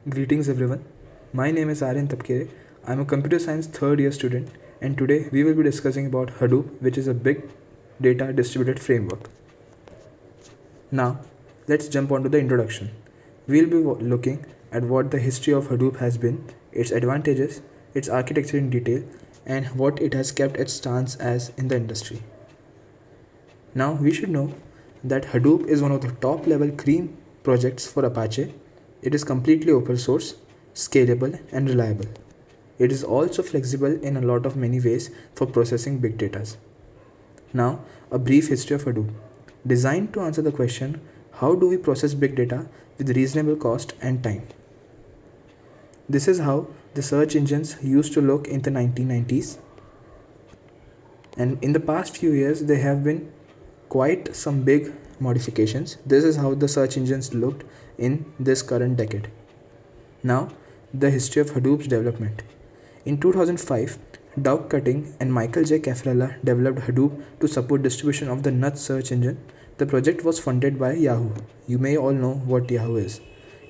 Greetings everyone. My name is Aryan Tapkere. I'm a computer science third year student and today we will be discussing about Hadoop, which is a big data distributed framework. Now, let's jump onto the introduction. We'll be looking at what the history of Hadoop has been, its advantages, its architecture in detail, and what it has kept its stance as in the industry. Now, we should know that Hadoop is one of the top level cream projects for Apache. It is completely open source, scalable, and reliable. It is also flexible in a lot of many ways for processing big data. Now, a brief history of Hadoop. Designed to answer the question, how do we process big data with reasonable cost and time? This is how the search engines used to look in the 1990s. And in the past few years, there have been quite some big modifications. This is how the search engines looked in this current decade. Now, the history of Hadoop's development. In 2005, Doug Cutting and Michael J. Caffarella developed Hadoop to support distribution of the Nuts search engine. The project was funded by Yahoo. You may all know what Yahoo is.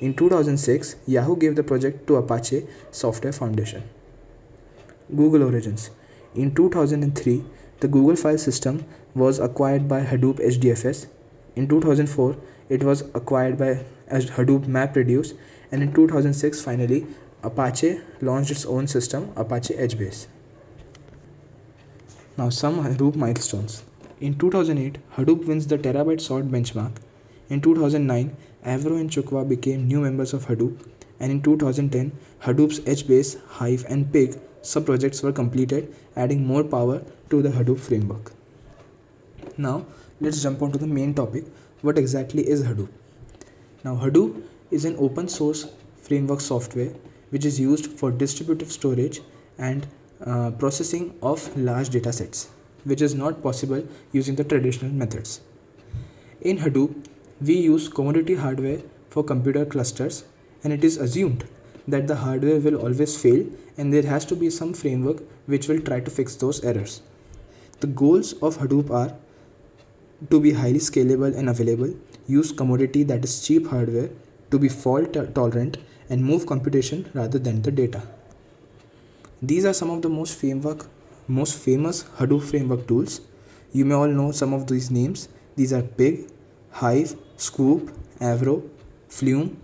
In 2006, Yahoo gave the project to Apache Software Foundation. Google origins. In 2003, the Google file system was acquired by Hadoop HDFS. In 2004, it was acquired by Hadoop MapReduce, and in 2006, finally, Apache launched its own system, Apache HBase. Now, some Hadoop milestones. In 2008, Hadoop wins the terabyte sort benchmark. In 2009, Avro and Chukwa became new members of Hadoop, and in 2010, Hadoop's HBase, Hive, and Pig subprojects were completed, adding more power to the Hadoop framework. Now, let's jump on to the main topic. What exactly is Hadoop? Now, Hadoop is an open source framework software which is used for distributed storage and processing of large data sets, which is not possible using the traditional methods. In Hadoop, we use commodity hardware for computer clusters, and it is assumed that the hardware will always fail and there has to be some framework which will try to fix those errors. The goals of Hadoop are to be highly scalable and available, use commodity that is cheap hardware, to be fault tolerant, and move computation rather than the data. These are some of the most famous Hadoop framework tools. You may all know some of these names. These are Pig, Hive, Scoop, Avro, Flume,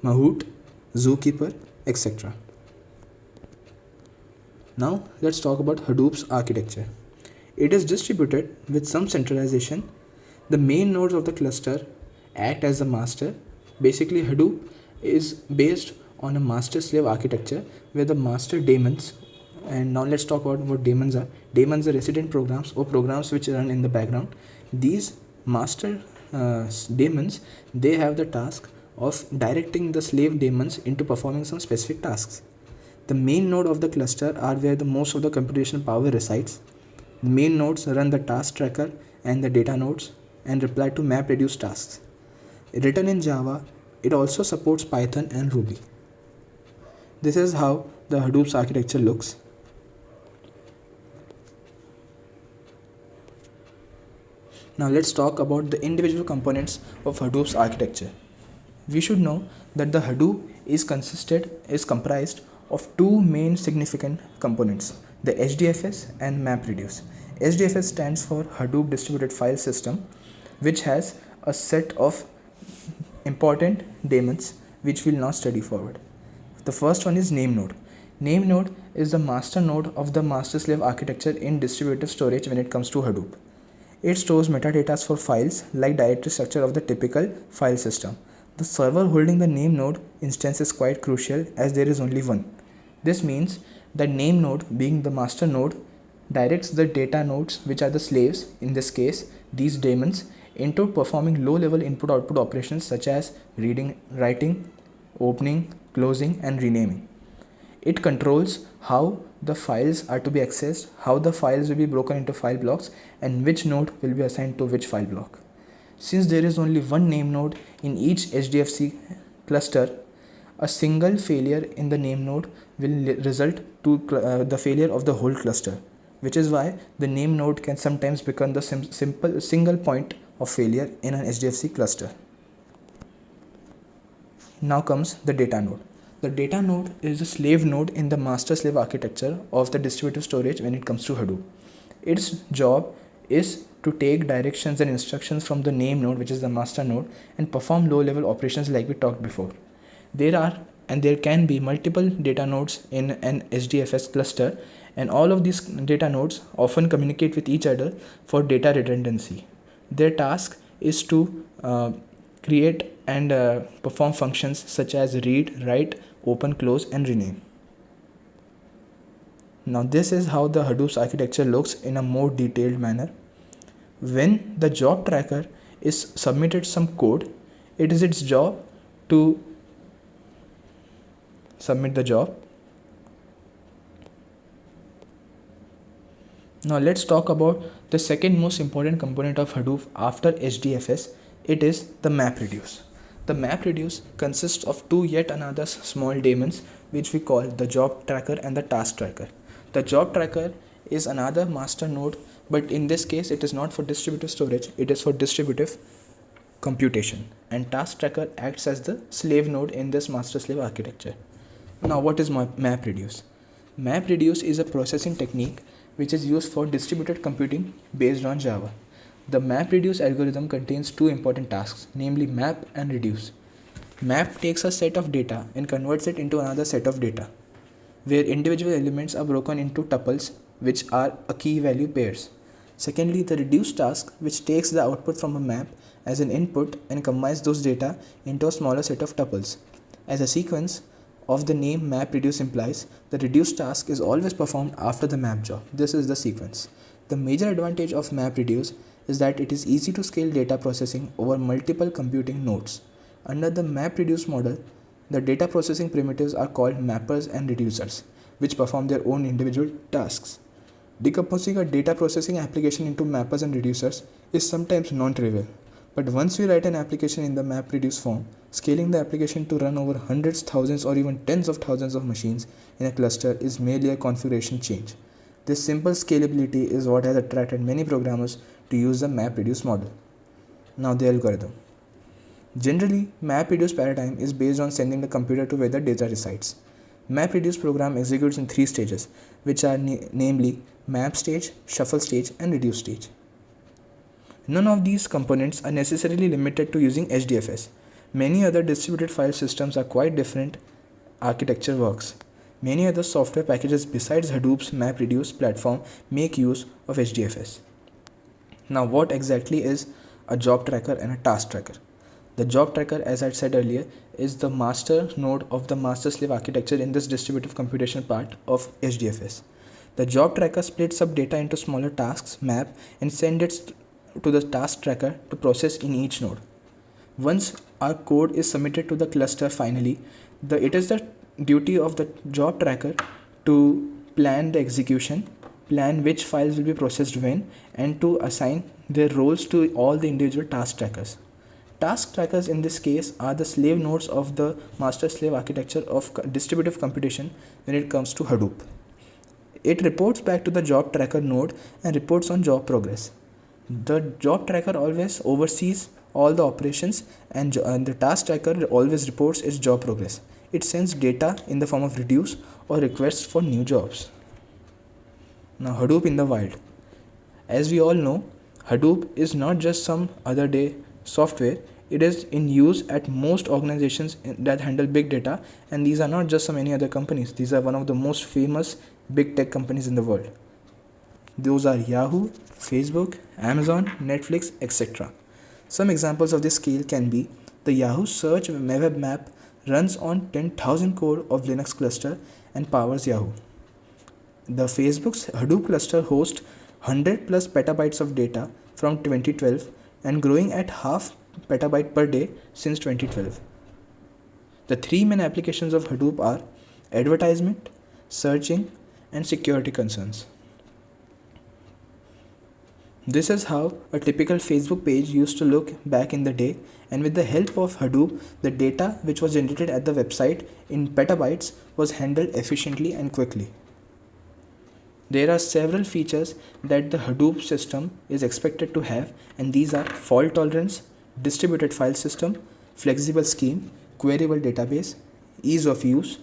Mahout, Zookeeper, etc. Now let's talk about Hadoop's architecture. It is distributed with some centralization. The main nodes of the cluster act as the master. Basically, Hadoop is based on a master-slave architecture where the master daemons, and now let's talk about what daemons are. Daemons are resident programs or programs which run in the background. These master daemons, they have the task of directing the slave daemons into performing some specific tasks. The main node of the cluster are where the most of the computational power resides. The main nodes run the task tracker and the data nodes and reply to MapReduce tasks. Written in Java, it also supports Python and Ruby. This is how the Hadoop's architecture looks. Now let's talk about the individual components of Hadoop's architecture. We should know that the Hadoop is comprised of two main significant components, the HDFS and MapReduce. HDFS stands for Hadoop Distributed File System, which has a set of important daemons which we'll now study forward. The first one is name node. Name node is the master node of the master-slave architecture in distributed storage when it comes to Hadoop. It stores metadata for files like directory structure of the typical file system. The server holding the name node instance is quite crucial as there is only one. This means that name node, being the master node, directs the data nodes, which are the slaves, in this case these daemons, into performing low-level input-output operations such as reading, writing, opening, closing, and renaming. It controls how the files are to be accessed, how the files will be broken into file blocks, and which node will be assigned to which file block. Since there is only one name node in each HDFS cluster, a single failure in the name node will result to the failure of the whole cluster, which is why the name node can sometimes become the simple single point of failure in an HDFS cluster. Now comes the data node. The data node is the slave node in the master-slave architecture of the distributed storage when it comes to Hadoop. Its job is to take directions and instructions from the name node, which is the master node, and perform low-level operations like we talked before. There can be multiple data nodes in an HDFS cluster, and all of these data nodes often communicate with each other for data redundancy. Their task is to create and perform functions such as read, write, open, close, and rename. Now this is how the Hadoop's architecture looks in a more detailed manner. When the job tracker is submitted some code, it is its job to submit the job. Now let's talk about the second most important component of Hadoop after HDFS. It is the MapReduce. The MapReduce consists of two yet another small daemons which we call the job tracker and the task tracker. The job tracker is another master node, but in this case it is not for distributed storage, it is for distributive computation, and task tracker acts as the slave node in this master-slave architecture. Now what is MapReduce? MapReduce is a processing technique which is used for distributed computing based on Java. The MapReduce algorithm contains two important tasks, namely map and reduce. Map takes a set of data and converts it into another set of data, where individual elements are broken into tuples, which are a key value pairs. Secondly, the reduce task, which takes the output from a map as an input and combines those data into a smaller set of tuples. As a sequence of the name MapReduce implies, the reduce task is always performed after the map job. This is the sequence. The major advantage of MapReduce is that it is easy to scale data processing over multiple computing nodes. Under the MapReduce model, the data processing primitives are called mappers and reducers, which perform their own individual tasks. Decomposing a data processing application into mappers and reducers is sometimes non-trivial, but once we write an application in the MapReduce form, scaling the application to run over hundreds, thousands, or even tens of thousands of machines in a cluster is merely a configuration change. This simple scalability is what has attracted many programmers to use the MapReduce model. Now the algorithm. Generally, MapReduce paradigm is based on sending the computer to where the data resides. MapReduce program executes in three stages, which are namely map stage, shuffle stage, and reduce stage. None of these components are necessarily limited to using HDFS. Many other distributed file systems are quite different architecture works. Many other software packages besides Hadoop's MapReduce platform make use of HDFS. Now what exactly is a job tracker and a task tracker? The job tracker, as I said earlier, is the master node of the master-slave architecture in this distributive computation part of HDFS. The job tracker splits up data into smaller tasks, map, and sends it to the task tracker to process in each node. Once our code is submitted to the cluster finally, it is the duty of the job tracker to plan the execution, plan which files will be processed when, and to assign their roles to all the individual task trackers. Task trackers in this case are the slave nodes of the master-slave architecture of distributive computation when it comes to Hadoop. It reports back to the job tracker node and reports on job progress. The job tracker always oversees all the operations, and the task tracker always reports its job progress. It sends data in the form of reduce or requests for new jobs. Now Hadoop in the wild. As we all know, Hadoop is not just some other day software. It is in use at most organizations that handle big data, and these are not just some any other companies. These are one of the most famous big tech companies in the world. Those are Yahoo, Facebook, Amazon, Netflix, etc. Some examples of this scale can be the Yahoo search web map runs on 10,000 core of Linux cluster and powers Yahoo. The Facebook's Hadoop cluster hosts 100 plus petabytes of data from 2012 and growing at half petabyte per day since 2012. The three main applications of Hadoop are advertisement, searching, and security concerns. This is how a typical Facebook page used to look back in the day, and with the help of Hadoop, the data which was generated at the website in petabytes was handled efficiently and quickly. There are several features that the Hadoop system is expected to have, and these are fault tolerance, distributed file system, flexible scheme, queryable database, ease of use.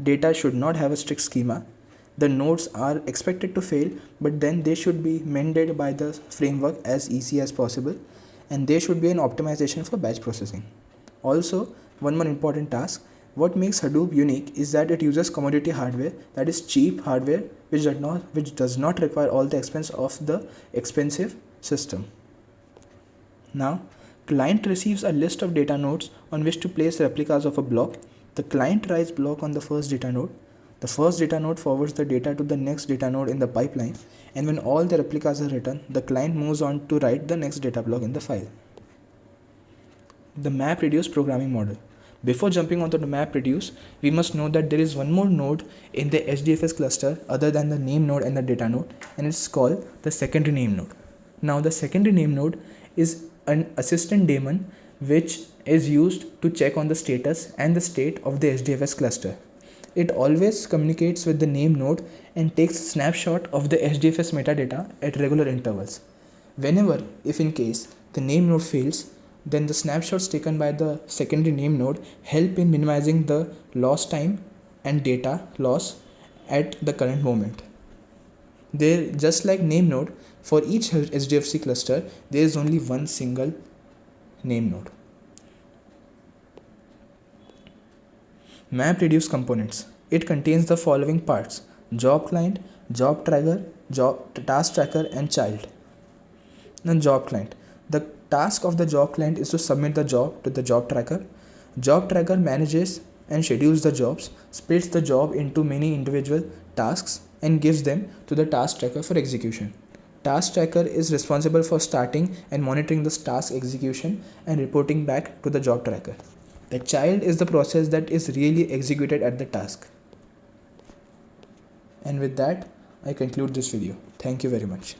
Data should not have a strict schema. The nodes are expected to fail, but then they should be mended by the framework as easy as possible, and there should be an optimization for batch processing. Also, one more important task: what makes Hadoop unique is that it uses commodity hardware, that is cheap hardware which does not require all the expense of the expensive system. Now, client receives a list of data nodes on which to place replicas of a block. The client writes block on the first data node. The first data node forwards the data to the next data node in the pipeline, and when all the replicas are written, the client moves on to write the next data block in the file. The MapReduce programming model. Before jumping onto the MapReduce, we must know that there is one more node in the HDFS cluster other than the name node and the data node, and it's called the secondary name node. Now, the secondary name node is an assistant daemon which is used to check on the status and the state of the HDFS cluster. It always communicates with the name node and takes a snapshot of the HDFS metadata at regular intervals. Whenever, if in case, the name node fails, then the snapshots taken by the secondary name node help in minimizing the loss time and data loss at the current moment. There, just like name node, for each HDFS cluster, there is only one single name node. MapReduce components. It contains the following parts: job client, job tracker, task tracker, and child. Now, job client. The task of the job client is to submit the job to the job tracker. Job tracker manages and schedules the jobs, splits the job into many individual tasks, and gives them to the task tracker for execution. Task tracker is responsible for starting and monitoring the task execution and reporting back to the job tracker. The child is the process that is really executed at the task. And with that, I conclude this video. Thank you very much.